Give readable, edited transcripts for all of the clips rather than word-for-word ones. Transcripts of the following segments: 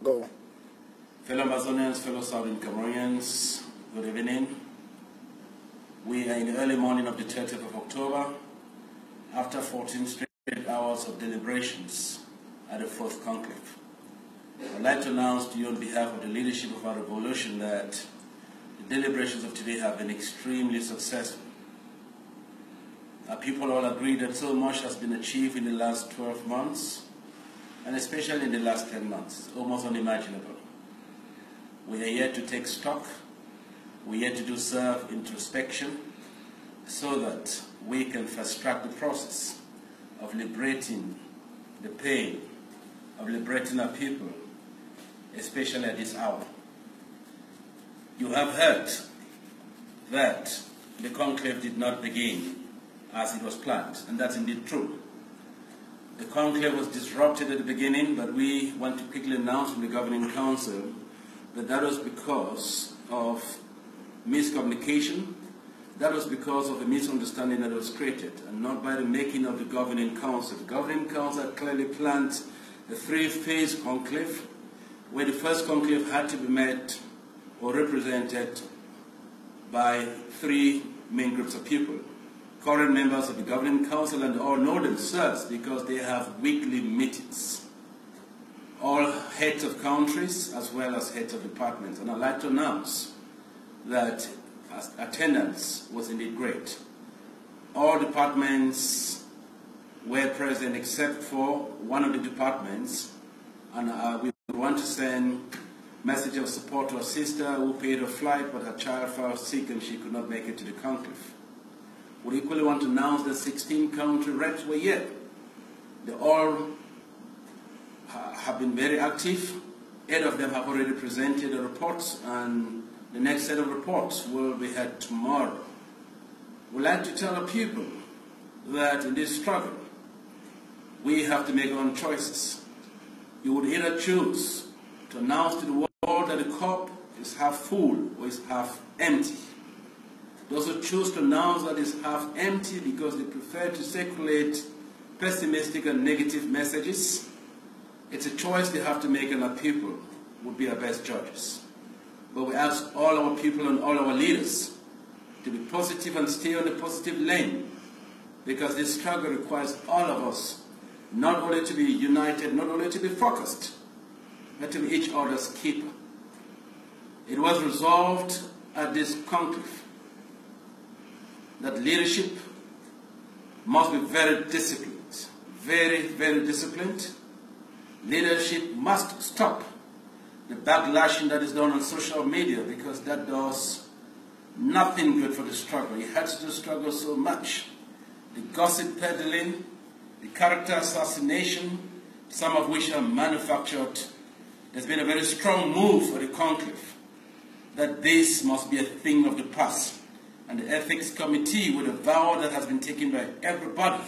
go. Fellow Amazonians, fellow Southern Cameroonians, good evening. We are in the early morning of the 30th of October, after 14 straight hours of deliberations at the fourth conclave. I'd like to announce to you on behalf of the leadership of our revolution that the deliberations of today have been extremely successful. Our people all agree that so much has been achieved in the last 12 months, and especially in the last 10 months. It's almost unimaginable. We are here to take stock. We are here to do self-introspection so that we can fast-track the process of liberating the pain, of liberating our people, especially at this hour. You have heard that the conclave did not begin as it was planned, and that's indeed true. The conclave was disrupted at the beginning, but we want to quickly announce from the Governing Council that was because of miscommunication, that was because of a misunderstanding that was created, and not by the making of the Governing Council. The Governing Council had clearly planned a three-phase conclave, where the first conclave had to be met or represented by three main groups of people. Current members of the Governing Council, and all know themselves because they have weekly meetings. All heads of countries as well as heads of departments. And I'd like to announce that attendance was indeed great. All departments were present except for one of the departments, and we want to send a message of support to a sister who paid her flight, but her child fell sick and she could not make it to the conclave. We equally want to announce that 16 country reps were here. They all have been very active. 8 of them have already presented the reports, and the next set of reports will be had tomorrow. We'd like to tell our people that in this struggle, we have to make our own choices. You would either choose to announce to the world that the cup is half full or is half empty. Those who choose to announce that it's half empty because they prefer to circulate pessimistic and negative messages, it's a choice they have to make, and our people would be our best judges. But we ask all our people and all our leaders to be positive and stay on the positive lane, because this struggle requires all of us not only to be united, not only to be focused, but to be each other's keeper. It was resolved at this conclave that leadership must be very disciplined, very, very disciplined. Leadership must stop the backlashing that is done on social media, because that does nothing good for the struggle. It hurts the struggle so much. The gossip peddling, the character assassination, some of which are manufactured. There's been a very strong move for the conclave that this must be a thing of the past. And the Ethics Committee, with a vow that has been taken by everybody,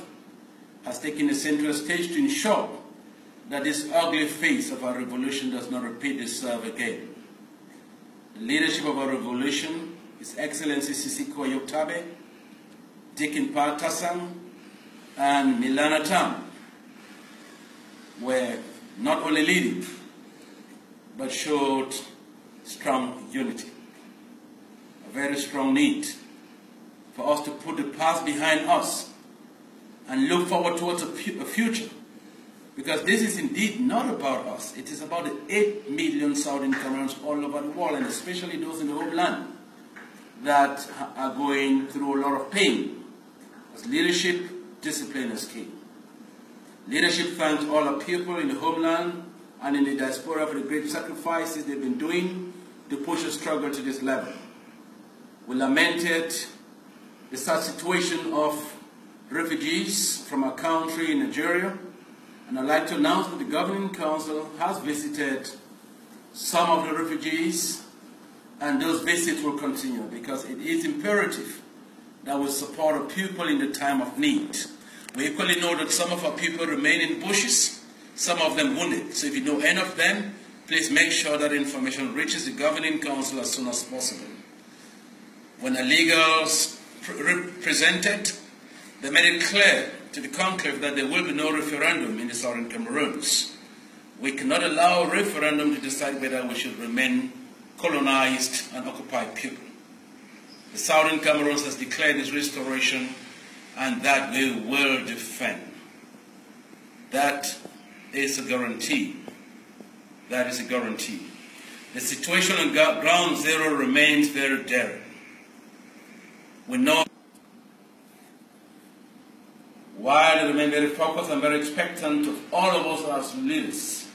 has taken a central stage to ensure that this ugly face of our revolution does not repeat itself again. The leadership of our revolution, His Excellency Sisiko Yoktabe, Dikin Partasang, and Milana Tam, were not only leading, but showed strong unity, a very strong need for us to put the past behind us and look forward towards a future. Because this is indeed not about us. It is about the 8 million Southern Cameroonians all over the world, and especially those in the homeland that are going through a lot of pain. As leadership, discipline is key. Leadership thanks all our people in the homeland and in the diaspora for the great sacrifices they've been doing to push the struggle to this level. We lamented the sad situation of refugees from our country in Nigeria, and I'd like to announce that the Governing Council has visited some of the refugees, and those visits will continue, because it is imperative that we support our people in the time of need. We equally know that some of our people remain in bushes, some of them wounded. So if you know any of them, please make sure that information reaches the Governing Council as soon as possible. When illegals presented, they made it clear to the conclave that there will be no referendum in the Southern Cameroons. We cannot allow a referendum to decide whether we should remain colonized and occupied people. The Southern Cameroon has declared its restoration, and that we will defend. That is a guarantee. That is a guarantee. The situation on ground zero remains very daring. We know, while we remain very focused and very expectant of all of us as leaders,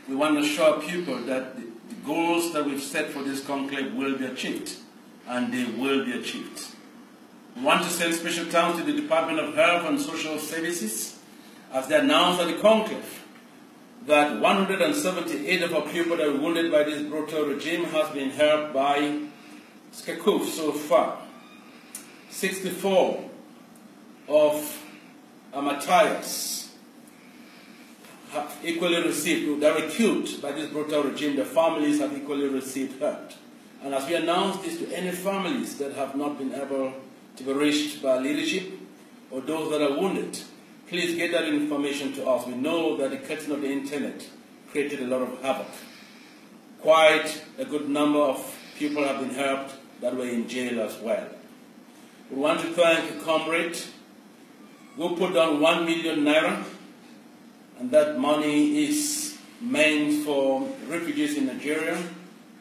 we want to assure people that the goals that we've set for this conclave will be achieved, and they will be achieved. We want to send special thanks to the Department of Health and Social Services as they announced at the conclave that 178 of our people that were wounded by this brutal regime has been helped by SCACUF so far. 64 of Matthias have equally received, they were killed by this brutal regime. The families have equally received hurt. And as we announce this to any families that have not been able to be reached by leadership or those that are wounded, please get that information to us. We know that the cutting of the internet created a lot of havoc. Quite a good number of people have been helped that were in jail as well. We want to thank a comrade who put down 1 million naira, and that money is meant for refugees in Nigeria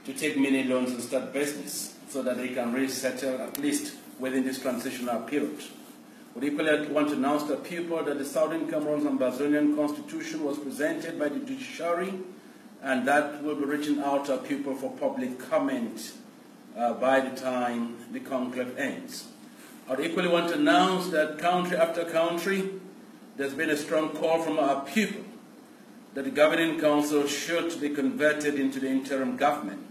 to take mini loans and start business so that they can resettle at least within this transitional period. We equally want to announce to people that the Southern Cameroon's Ambazonian Constitution was presented by the judiciary, and that will be reaching out to people for public comment by the time the conclave ends. I would equally want to announce that country after country, there's been a strong call from our people that the governing council should be converted into the interim government.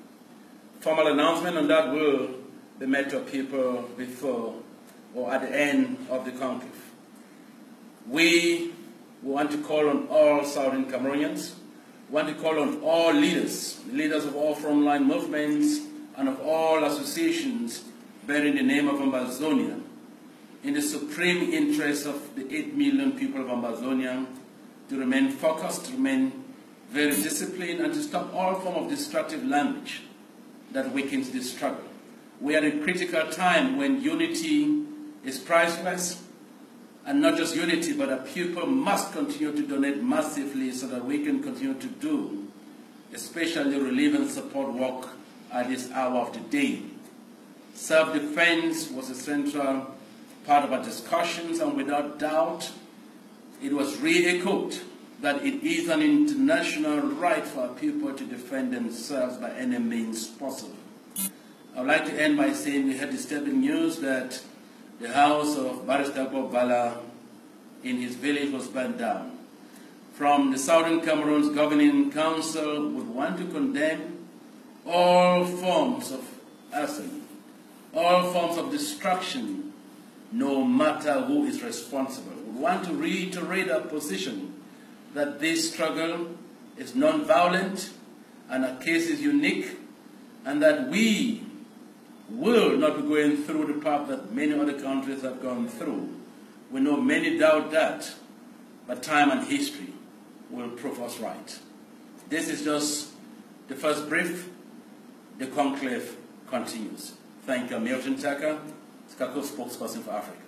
Formal announcement on that will be made to people before or at the end of the conclave. We want to call on all Southern Cameroonians, want to call on all leaders, leaders of all frontline movements and of all associations bearing the name of Ambazonia, in the supreme interest of the 8 million people of Ambazonia, to remain focused, to remain very disciplined, and to stop all form of destructive language that weakens this struggle. We are in a critical time when unity is priceless, and not just unity, but that people must continue to donate massively so that we can continue to do, especially relief and support work at this hour of the day. Self-defense was a central part of our discussions, and without doubt, it was re-echoed that it is an international right for our people to defend themselves by any means possible. I would like to end by saying we had disturbing news that the house of Barrister Bala in his village was burned down. From the Southern Cameroon's governing council, would want to condemn all forms of arson, all forms of destruction, no matter who is responsible. We want to reiterate our position that this struggle is non-violent and our case is unique, and that we will not be going through the path that many other countries have gone through. We know many doubt that, but time and history will prove us right. This is just the first brief. The conclave continues. Thank you. I'm Milton Tucker, SCACUF spokesperson for Africa.